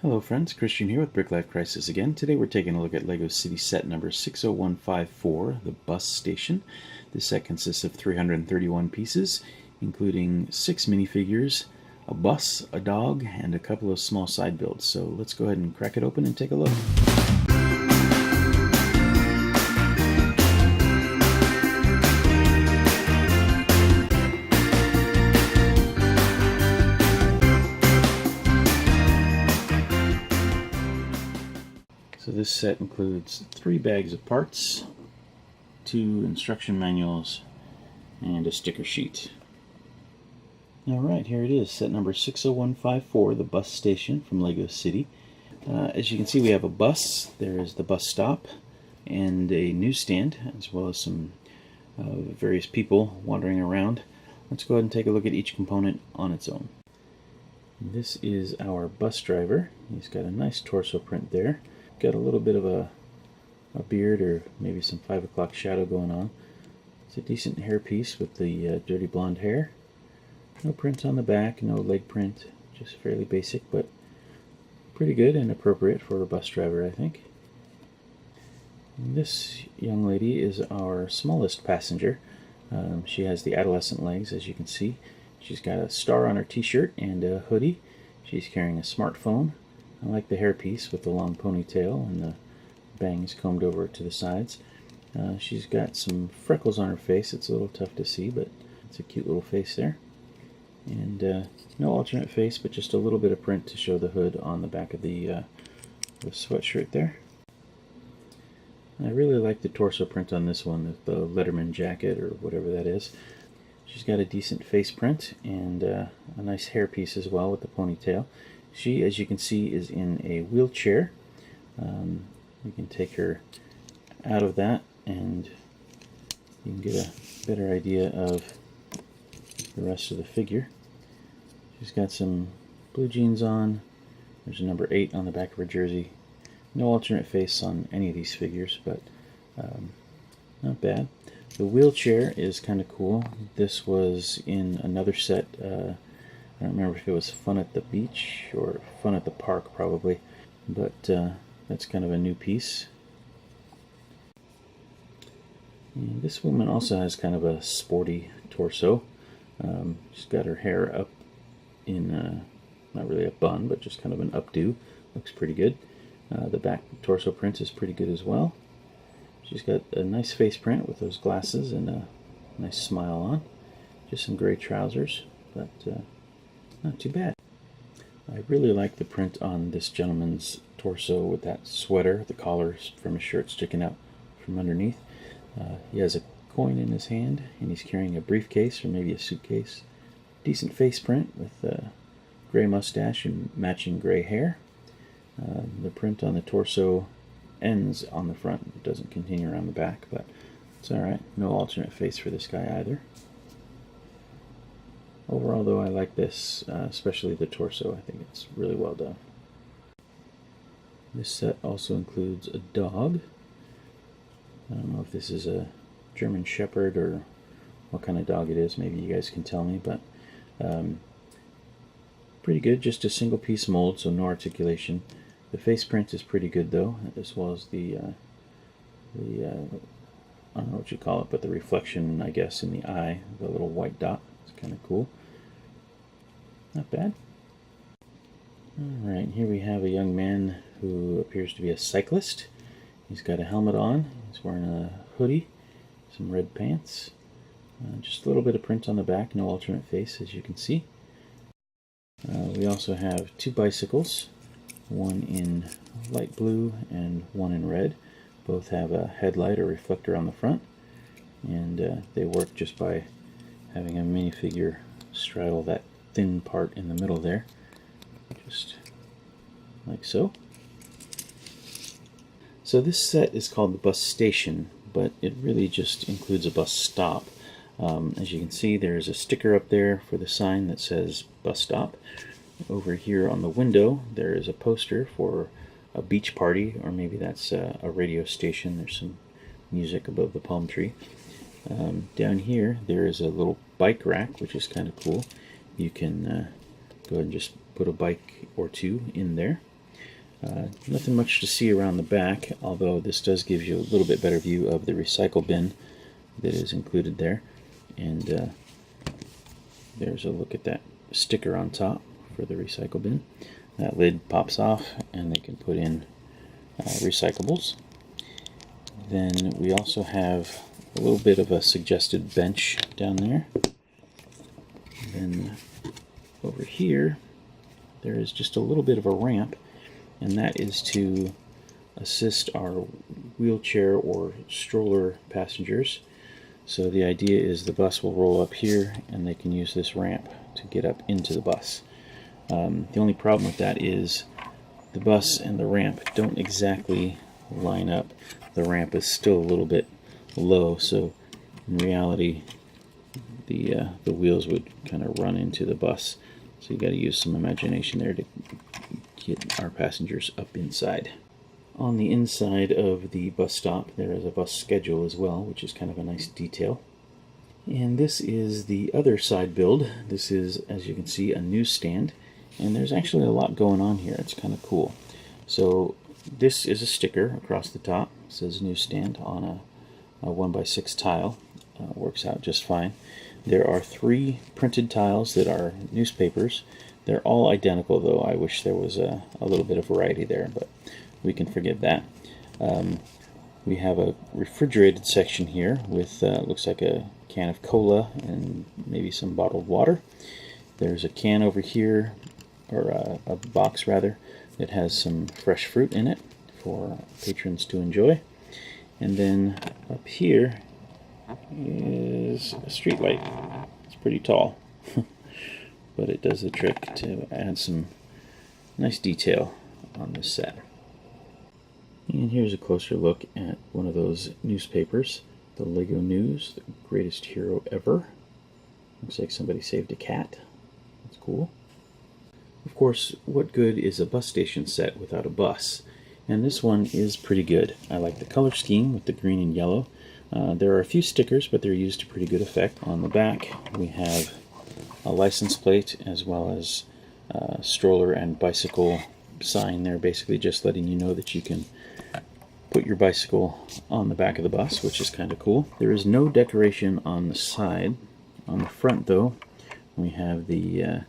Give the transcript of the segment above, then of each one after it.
Hello friends, Christian here with Brick Life Crisis again. Today we're taking a look at LEGO City set number 60154, the bus station. This set consists of 331 pieces, including 6 minifigures, a bus, a dog, and a couple of small side builds. So let's go ahead and crack it open and take a look. So this set includes 3 bags of parts, 2 instruction manuals, and a sticker sheet. Alright, here it is, set number 60154, the bus station from LEGO City. As you can see, we have a bus, there is the bus stop, and a newsstand, as well as some various people wandering around. Let's go ahead and take a look at each component on its own. This is our bus driver. He's got a nice torso print there. Got a little bit of a beard, or maybe some 5 o'clock shadow going on. It's a decent hair piece with the dirty blonde hair. No print on the back, no leg print, just fairly basic, but pretty good and appropriate for a bus driver, I think. And this young lady is our smallest passenger. She has the adolescent legs, as you can see. She's got a star on her t-shirt and a hoodie. She's carrying a smartphone. I like the hairpiece with the long ponytail and the bangs combed over to the sides. She's got some freckles on her face. It's a little tough to see, but it's a cute little face there. And no alternate face, but just a little bit of print to show the hood on the back of the sweatshirt there. I really like the torso print on this one, the Letterman jacket or whatever that is. She's got a decent face print and a nice hairpiece as well with the ponytail. She, as you can see, is in a wheelchair. We can take her out of that and you can get a better idea of the rest of the figure. She's got some blue jeans on. There's a number 8 on the back of her jersey. No alternate face on any of these figures, but not bad. The wheelchair is kind of cool. This was in another set. I don't remember if it was Fun at the Beach or Fun at the Park, probably, but that's kind of a new piece. And this woman also has kind of a sporty torso. She's got her hair up in, not really a bun, but just kind of an updo. Looks pretty good. The back torso print is pretty good as well. She's got a nice face print with those glasses and a nice smile on. Just some gray trousers, but not too bad. I really like the print on this gentleman's torso with that sweater, the collars from his shirt sticking out from underneath. He has a coin in his hand and he's carrying a briefcase or maybe a suitcase. Decent face print with a gray mustache and matching gray hair. The print on the torso ends on the front. It doesn't continue around the back, but it's alright. No alternate face for this guy either. Overall, though, I like this, especially the torso. I think it's really well done. This set also includes a dog. I don't know if this is a German Shepherd or what kind of dog it is. Maybe you guys can tell me, but pretty good. Just a single piece mold, so no articulation. The face print is pretty good, though, as well as the I don't know what you call it, but the reflection, I guess, in the eye, the little white dot. It's kind of cool. Not bad. Alright, here we have a young man who appears to be a cyclist. He's got a helmet on, he's wearing a hoodie, some red pants, just a little bit of print on the back, no alternate face as you can see. We also have 2 bicycles, one in light blue and one in red. Both have a headlight or reflector on the front, and they work just by having a minifigure straddle that thin part in the middle there, just like so. So this set is called the bus station, but it really just includes a bus stop. As you can see, there's a sticker up there for the sign that says bus stop. Over here on the window there is a poster for a beach party, or maybe that's a radio station. There's some music above the palm tree. Down here there is a little bike rack, which is kind of cool. You can go ahead and just put a bike or two in there. Nothing much to see around the back, although this does give you a little bit better view of the recycle bin that is included there. And there's a look at that sticker on top for the recycle bin. That lid pops off and they can put in recyclables. Then we also have a little bit of a suggested bench down there. Then over here there is just a little bit of a ramp, and that is to assist our wheelchair or stroller passengers. So the idea is the bus will roll up here and they can use this ramp to get up into the bus. The only problem with that is the bus and the ramp don't exactly line up. The ramp is still a little bit low, so in reality the wheels would kind of run into the bus. So you got to use some imagination there to get our passengers up inside. On the inside of the bus stop there is a bus schedule as well, which is kind of a nice detail. And this is the other side build. This is, as you can see, a newsstand, and there's actually a lot going on here. It's kind of cool. So this is a sticker across the top. It says newsstand on a 1x6 tile. Works out just fine. There are 3 printed tiles that are newspapers. They're all identical, though. I wish there was a little bit of variety there, but we can forgive that. We have a refrigerated section here with looks like a can of cola and maybe some bottled water. There's a can over here, or a box rather, that has some fresh fruit in it for patrons to enjoy. And then up here is a street light. It's pretty tall, but it does the trick to add some nice detail on this set. And here's a closer look at one of those newspapers, the Lego News, the greatest hero ever. Looks like somebody saved a cat. That's cool. Of course, what good is a bus station set without a bus? And this one is pretty good. I like the color scheme with the green and yellow. There are a few stickers, but they're used to pretty good effect. On the back, we have a license plate as well as stroller and bicycle sign there, basically just letting you know that you can put your bicycle on the back of the bus, which is kind of cool. There is no decoration on the side. On the front, though, we have the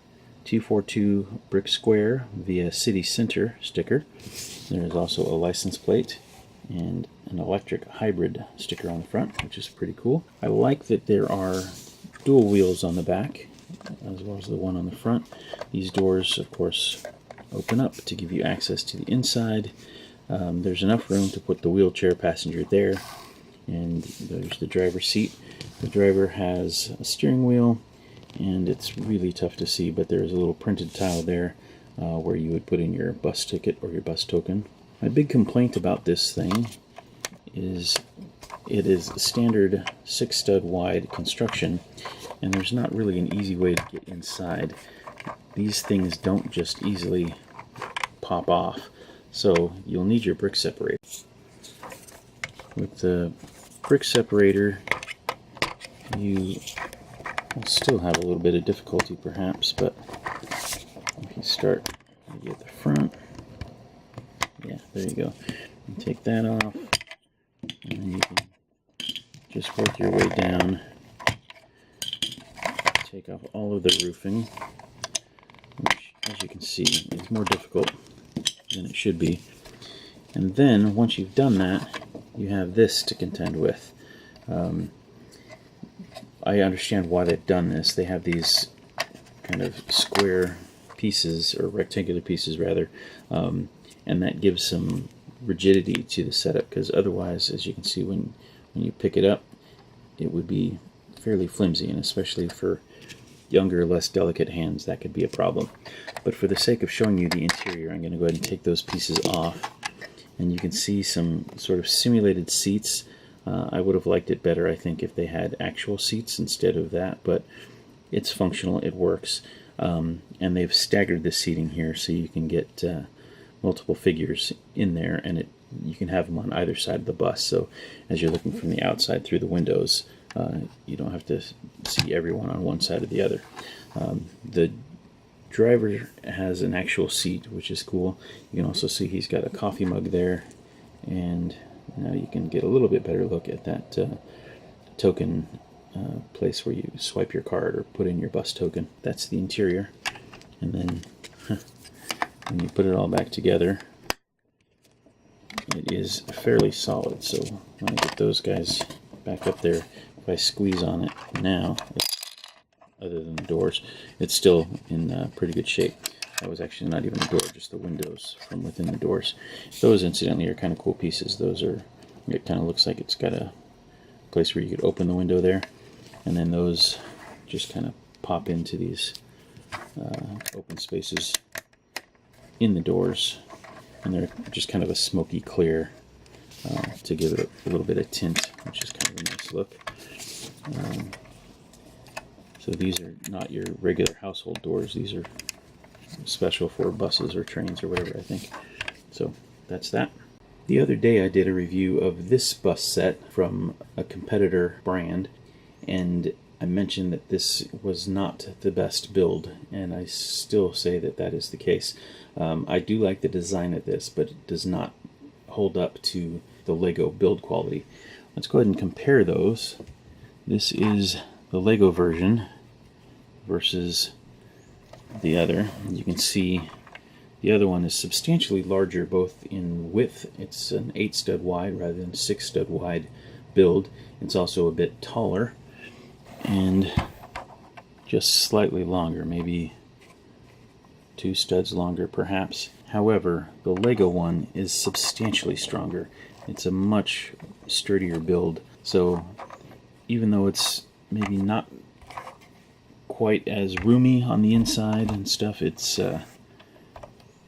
242 brick square via city center sticker. There is also a license plate and an electric hybrid sticker on the front, which is pretty cool. I like that there are dual wheels on the back as well as the one on the front. These doors, of course, open up to give you access to the inside. There's enough room to put the wheelchair passenger there, and there's the driver's seat. The driver has a steering wheel, and it's really tough to see, but there's a little printed tile there where you would put in your bus ticket or your bus token. My big complaint about this thing is it is a standard 6-stud wide construction, and there's not really an easy way to get inside. These things don't just easily pop off, so you'll need your brick separator. With the brick separator, you will still have a little bit of difficulty perhaps, but if you start maybe at the front, yeah, there you go. You take that off, and then you can just work your way down, take off all of the roofing, which, as you can see, is more difficult than it should be. And then, once you've done that, you have this to contend with. I understand why they've done this. They have these kind of square pieces, or rectangular pieces rather, and that gives some rigidity to the setup, because otherwise, as you can see, when you pick it up, it would be fairly flimsy, and especially for younger, less delicate hands, that could be a problem. But for the sake of showing you the interior, I'm going to go ahead and take those pieces off, and you can see some sort of simulated seats. I would have liked it better, I think, if they had actual seats instead of that, but it's functional, it works. And they've staggered the seating here so you can get multiple figures in there, and you can have them on either side of the bus. So as you're looking from the outside through the windows, you don't have to see everyone on one side or the other. The driver has an actual seat, which is cool. You can also see he's got a coffee mug there, and now you can get a little bit better look at that token place where you swipe your card or put in your bus token. That's the interior. And then when you put it all back together, it is fairly solid. So when I get those guys back up there, if I squeeze on it now, other than the doors, it's still in pretty good shape. That was actually not even a door, just the windows from within the doors. Those, incidentally, are kind of cool pieces. Those are, it kind of looks like it's got a place where you could open the window there, and then those just kind of pop into these open spaces in the doors, and they're just kind of a smoky clear to give it a little bit of tint, which is kind of a nice look. So these are not your regular household doors. These are special for buses or trains or whatever, I think. So that's that. The other day I did a review of this bus set from a competitor brand, and I mentioned that this was not the best build, and I still say that that is the case. I do like the design of this, but it does not hold up to the Lego build quality. Let's go ahead and compare those. This is the Lego version versus the other. You can see the other one is substantially larger, both in width. It's an 8 stud wide rather than 6 stud wide build. It's also a bit taller and just slightly longer, maybe 2 studs longer perhaps. However, the Lego one is substantially stronger. It's a much sturdier build. So even though it's maybe not quite as roomy on the inside and stuff, it's I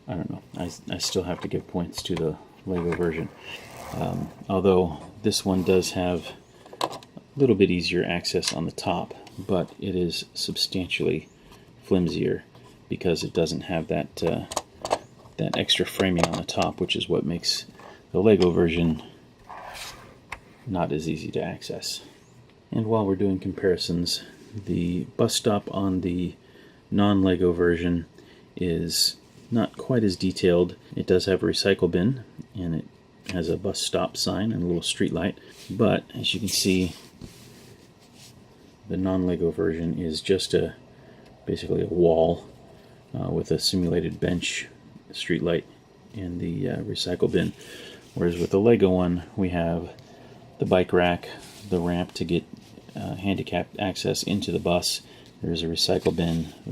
don't know, I still have to give points to the Lego version, although this one does have a little bit easier access on the top, but it is substantially flimsier because it doesn't have that that extra framing on the top, which is what makes the Lego version not as easy to access. And while we're doing comparisons, the bus stop on the non-Lego version is not quite as detailed. It does have a recycle bin, and it has a bus stop sign and a little street light, but as you can see, the non-Lego version is just basically a wall with a simulated bench, street light, and the recycle bin. Whereas with the Lego one, we have the bike rack, the ramp to get handicapped access into the bus. There's a recycle bin, a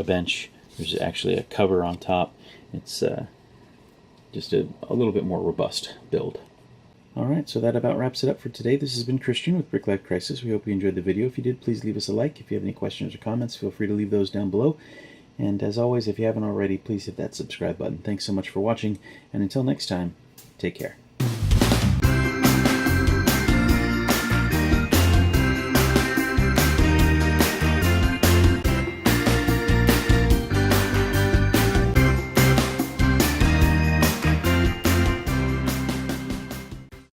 bench. There's actually a cover on top. It's just a little bit more robust build. Alright, so that about wraps it up for today. This has been Christian with Brick Life Crisis. We hope you enjoyed the video. If you did, please leave us a like. If you have any questions or comments, feel free to leave those down below. And as always, if you haven't already, please hit that subscribe button. Thanks so much for watching, and until next time, take care.